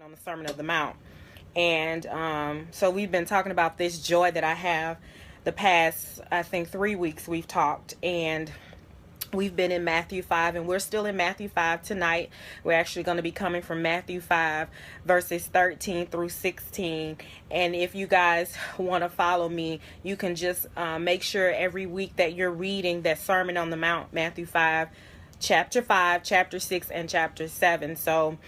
on the Sermon of the Mount. And so we've been talking about this joy that I have the past, I think, 3 weeks we've talked. And we've been in Matthew 5, and we're still in Matthew 5 tonight. We're actually going to be coming from Matthew 5, verses 13 through 16. And if you guys want to follow me, you can just make sure every week that you're reading that Sermon on the Mount, Matthew 5, chapter 5, chapter 6, and chapter 7. So,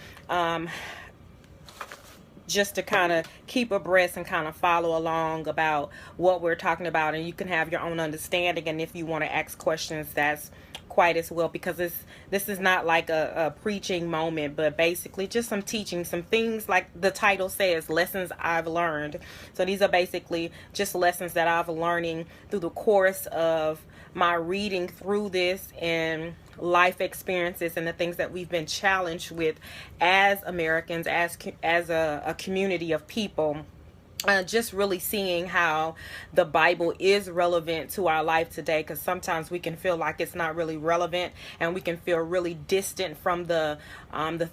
just to kind of keep abreast and kind of follow along about what we're talking about, and you can have your own understanding. And if you want to ask questions, that's quite as well, because this is not like a preaching moment, but basically just some teaching, some things like the title says, lessons I've learned. So these are basically just lessons that I've learning through the course of my reading through this and life experiences and the things that we've been challenged with as Americans, as a community of people. Just really seeing how the Bible is relevant to our life today, because sometimes we can feel like it's not really relevant, and we can feel really distant from the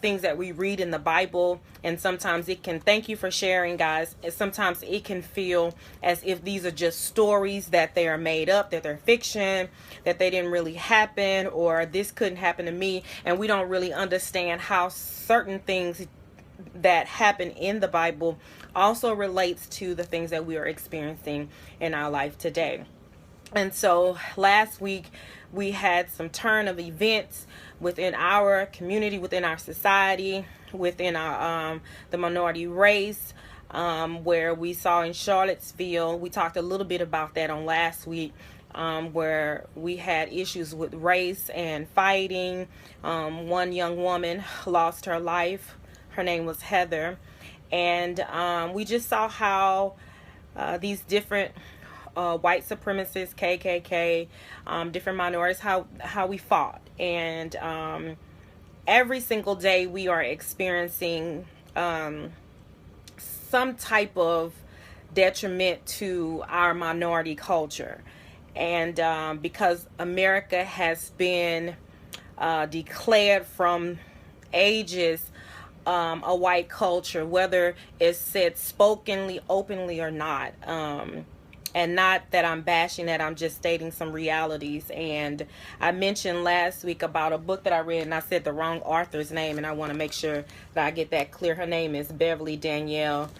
things that we read in the Bible. And sometimes it can, thank you for sharing, guys, and sometimes it can feel as if these are just stories that they are made up, that they're fiction, that they didn't really happen, or this couldn't happen to me, and we don't really understand how certain things that happen in the Bible also relates to the things that we are experiencing in our life today. And so last week we had some turn of events within our community, within our society, within our the minority race, where we saw in Charlottesville. We talked a little bit about that on last week, where we had issues with race and fighting. One young woman lost her life. Her name was Heather. And we just saw how these different white supremacists, KKK, different minorities, how we fought. And every single day we are experiencing some type of detriment to our minority culture. And because America has been declared from ages a white culture, whether it's said spokenly, openly, or not. And not that I'm bashing that, I'm just stating some realities. And I mentioned last week about a book that I read, and I said the wrong author's name, and I want to make sure that I get that clear. Her name is Beverly Danielle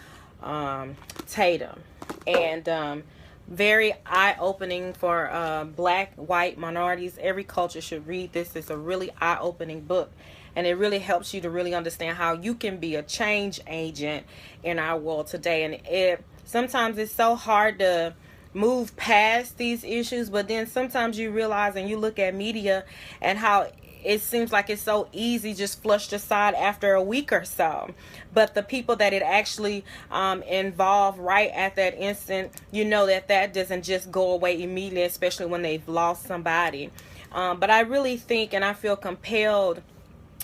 Tatum. And very eye-opening for black, white, minorities. Every culture should read this. It's a really eye-opening book. And it really helps you to really understand how you can be a change agent in our world today. And sometimes it's so hard to move past these issues, but then sometimes you realize and you look at media and how it seems like it's so easy, just flushed aside after a week or so. But the people that it actually involve right at that instant, you know that doesn't just go away immediately, especially when they've lost somebody. But I really think, and I feel compelled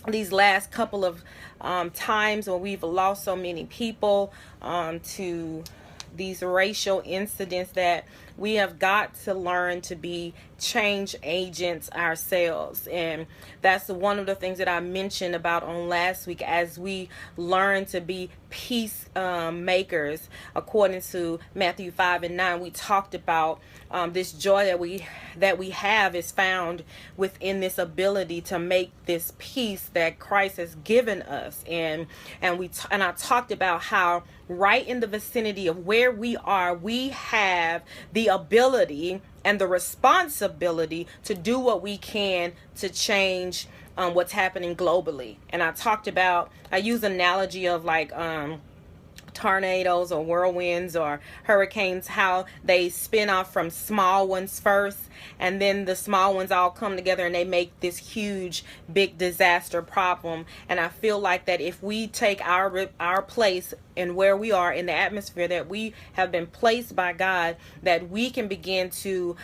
these last couple of times when we've lost so many people to these racial incidents, that we have got to learn to be change agents ourselves. And that's one of the things that I mentioned about on last week, as we learn to be peace makers. According to Matthew 5 and 9, we talked about this joy that we have is found within this ability to make this peace that Christ has given us. And I talked about how right in the vicinity of where we are, we have the ability and the responsibility to do what we can to change what's happening globally. And I use analogy of like tornadoes or whirlwinds or hurricanes, how they spin off from small ones first, and then the small ones all come together and they make this huge big disaster problem. And I feel like that if we take our place and where we are in the atmosphere that we have been placed by God, that we can begin to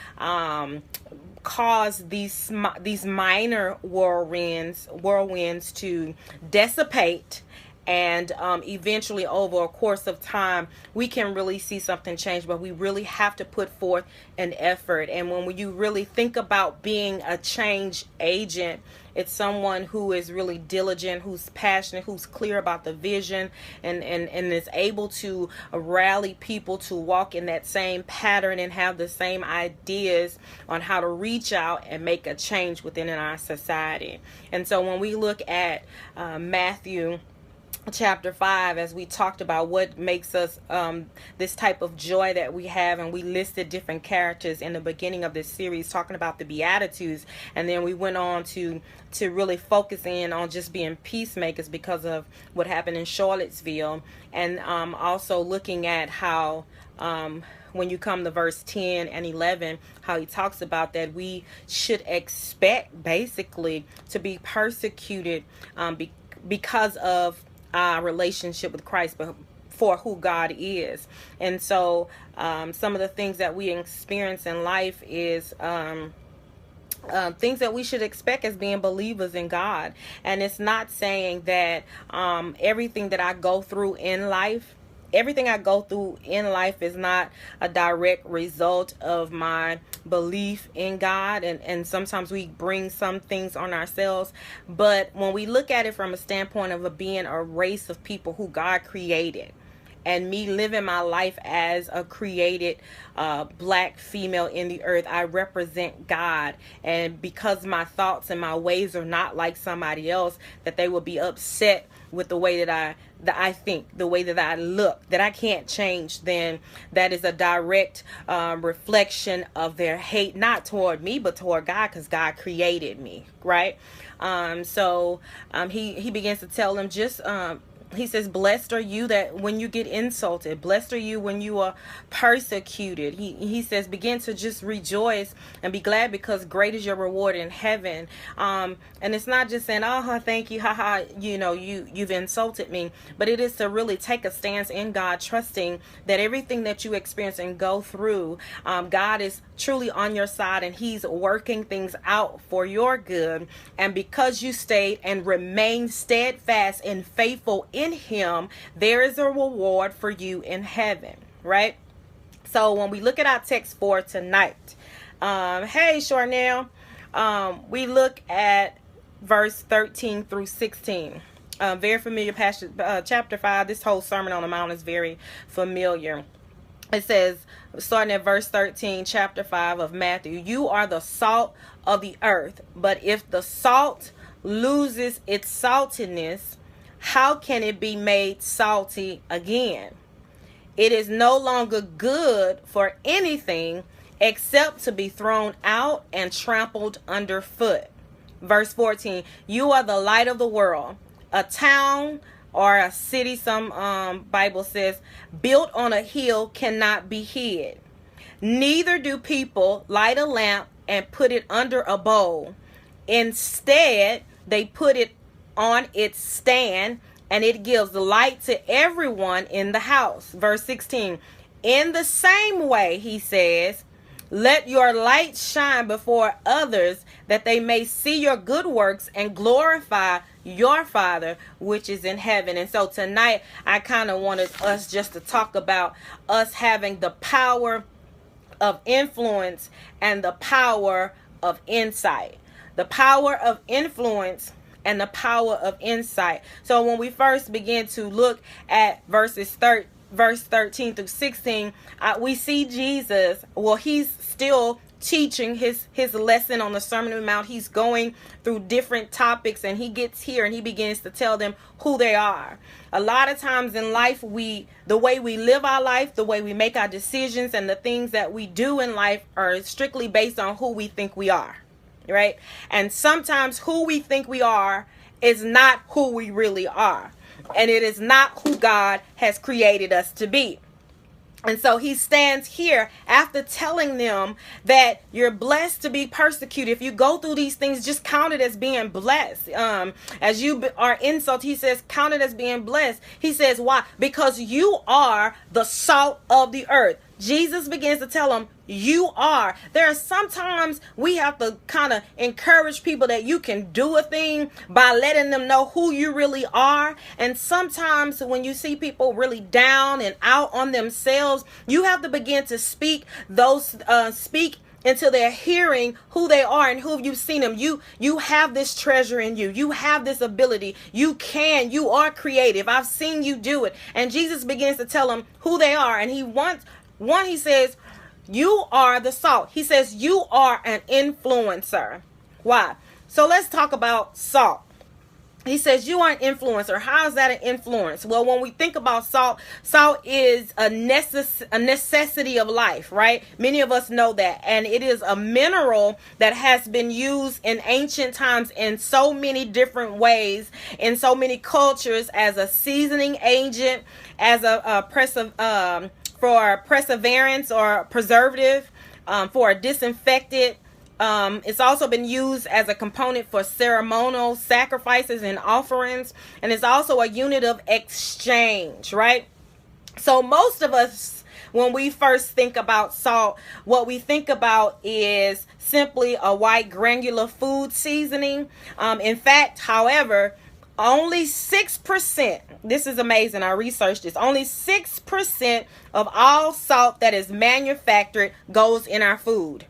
cause these minor whirlwinds to dissipate and eventually over a course of time we can really see something change, but we really have to put forth an effort. And when you really think about being a change agent, it's someone who is really diligent, who's passionate, who's clear about the vision, and is able to rally people to walk in that same pattern and have the same ideas on how to reach out and make a change within our society. And so when we look at Matthew chapter 5, as we talked about what makes us this type of joy that we have, and we listed different characters in the beginning of this series talking about the Beatitudes, and then we went on to really focus in on just being peacemakers because of what happened in Charlottesville, and also looking at how when you come to verse 10 and 11, how he talks about that we should expect basically to be persecuted because of our relationship with Christ, but for who God is. And so some of the things that we experience in life is things that we should expect as being believers in God. And it's not saying that everything that I go through in life, everything I go through in life is not a direct result of my belief in God. And sometimes we bring some things on ourselves. But when we look at it from a standpoint of being a race of people who God created, and me living my life as a created black female in the earth, I represent God. And because my thoughts and my ways are not like somebody else, that they will be upset with the way that I think, the way that I look, that I can't change, then that is a direct reflection of their hate, not toward me, but toward God, because God created me, right? So he begins to tell them just he says, blessed are you that when you get insulted, blessed are you when you are persecuted. He says, begin to just rejoice and be glad, because great is your reward in heaven. And it's not just saying, oh, thank you, haha, you've insulted me, but it is to really take a stance in God, trusting that everything that you experience and go through, God is truly on your side, and he's working things out for your good. And because you stayed and remained steadfast and faithful in him, there is a reward for you in heaven, right? So when we look at our text for tonight, hey Charnel, we look at verse 13 through 16. Very familiar passage, chapter 5. This whole Sermon on the Mount is very familiar. It says, starting at verse 13, chapter 5 of Matthew, you are the salt of the earth, but if the salt loses its saltiness, how can it be made salty again? It is no longer good for anything except to be thrown out and trampled underfoot. Verse 14, you are the light of the world. A town or a city, some Bible says, built on a hill cannot be hid. Neither do people light a lamp and put it under a bowl. Instead, they put it on its stand, and it gives light to everyone in the house. Verse 16, in the same way, he says, let your light shine before others, that they may see your good works and glorify your Father which is in heaven. And so tonight, I kind of wanted us just to talk about us having the power of influence and the power of insight. The power of influence and the power of insight. So when we first begin to look at verse 13 through 16, we see Jesus, well, he's still teaching his lesson on the Sermon on the Mount. He's going through different topics, and he gets here and he begins to tell them who they are. A lot of times in life, the way we live our life, the way we make our decisions, and the things that we do in life are strictly based on who we think we are, right? And sometimes who we think we are is not who we really are. And it is not who God has created us to be. And so he stands here after telling them that you're blessed to be persecuted. If you go through these things, just count it as being blessed. As you are insulted, he says, count it as being blessed. He says, why? Because you are the salt of the earth. Jesus begins to tell them, you are. There are sometimes we have to kind of encourage people that you can do a thing by letting them know who you really are. And sometimes when you see people really down and out on themselves, you have to begin to speak until they're hearing who they are and who you've seen them. You have this treasure in you. You have this ability. You are creative. I've seen you do it. And Jesus begins to tell them who they are. And he says, you are the salt. He says, you are an influencer. Why? So let's talk about salt. He says, you are an influencer. How is that an influence? Well, when we think about salt, salt is a necessity of life, right? Many of us know that. And it is a mineral that has been used in ancient times in so many different ways, in so many cultures, as a seasoning agent, as for perseverance or preservative, for a disinfectant. It's also been used as a component for ceremonial sacrifices and offerings. And it's also a unit of exchange, right? So most of us, when we first think about salt, what we think about is simply a white granular food seasoning. In fact, however, only 6%, this is amazing, I researched this, only 6% of all salt that is manufactured goes in our food.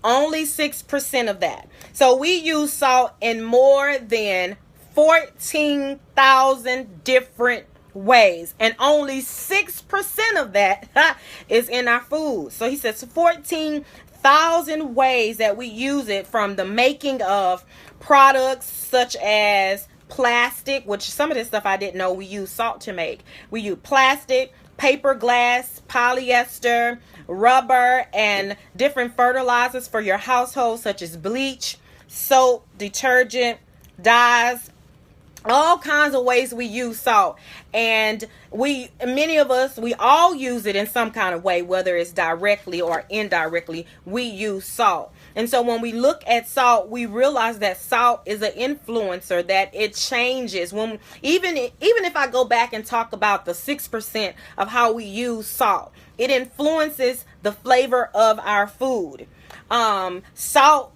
Only 6% of that. So we use salt in more than 14,000 different ways. And only 6% of that is in our food. So he says 14,000 ways that we use it, from the making of products such as plastic, which some of this stuff I didn't know we use salt to make. We use plastic, paper, glass, polyester, rubber, and different fertilizers for your household, such as bleach, soap, detergent, dyes, all kinds of ways we use salt. And many of us, we all use it in some kind of way, whether it's directly or indirectly, we use salt. And so when we look at salt, we realize that salt is an influencer, that it changes. Even if I go back and talk about the 6% of how we use salt, it influences the flavor of our food. Salt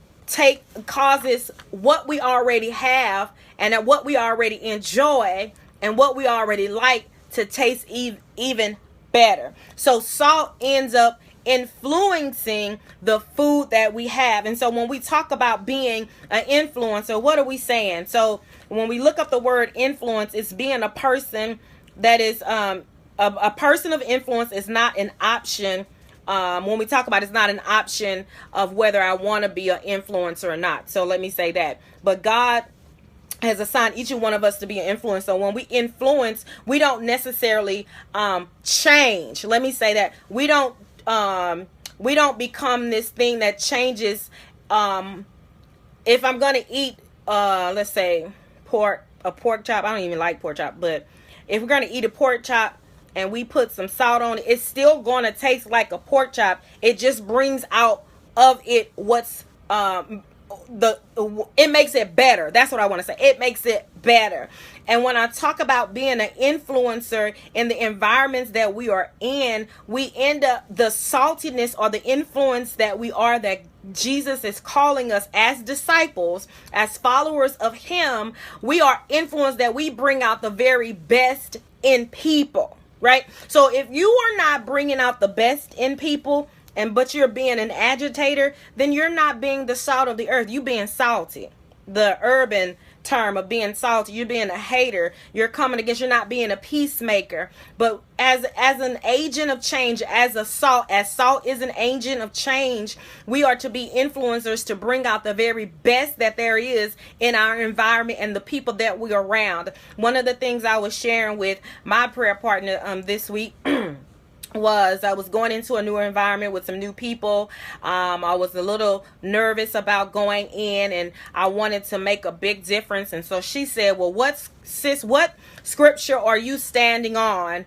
causes what we already have and what we already enjoy and what we already like to taste even better. So salt ends up influencing the food that we have. And so when we talk about being an influencer, what are we saying? So when we look up the word influence, it's being a person that is a person of influence is not an option. When we talk about, it's not an option of whether I want to be an influencer or not. So let me say that. But God has assigned each one of us to be an influencer. When we influence, we don't necessarily change. Let me say that. We don't become this thing that changes. If I'm going to eat, let's say a pork chop, I don't even like pork chop, but if we're going to eat a pork chop and we put some salt on it, it's still going to taste like a pork chop. It just brings out of it what's, it makes it better. That's what I want to say. It makes it better. And when I talk about being an influencer in the environments that we are in, we end up, the saltiness or the influence that we are, that Jesus is calling us as disciples, as followers of him, we are influenced, that we bring out the very best in people, right? So if you are not bringing out the best in people, but you're being an agitator, then you're not being the salt of the earth. You being salty. The urban term of being salty. You're being a hater. You're coming against. You're not being a peacemaker. But as an agent of change, as salt is an agent of change, we are to be influencers to bring out the very best that there is in our environment and the people that we're around. One of the things I was sharing with my prayer partner this week was I was going into a new environment with some new people. I was a little nervous about going in, and I wanted to make a big difference. And so she said, well, what's sis, what scripture are you standing on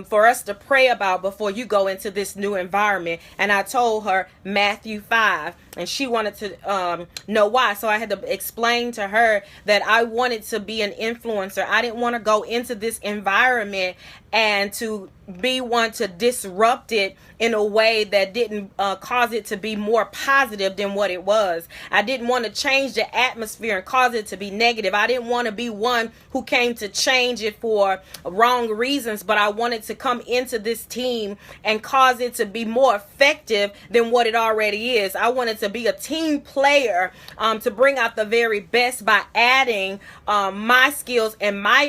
for us to pray about before you go into this new environment? And I told her Matthew 5, and she wanted to know why. So I had to explain to her that I wanted to be an influencer. I didn't want to go into this environment and to be one to disrupt it in a way that didn't cause it to be more positive than what it was. I didn't want to change the atmosphere and cause it to be negative. I didn't want to be one who came to change it for wrong reasons, but I wanted to come into this team and cause it to be more effective than what it already is. I wanted to be a team player to bring out the very best by adding my skills and my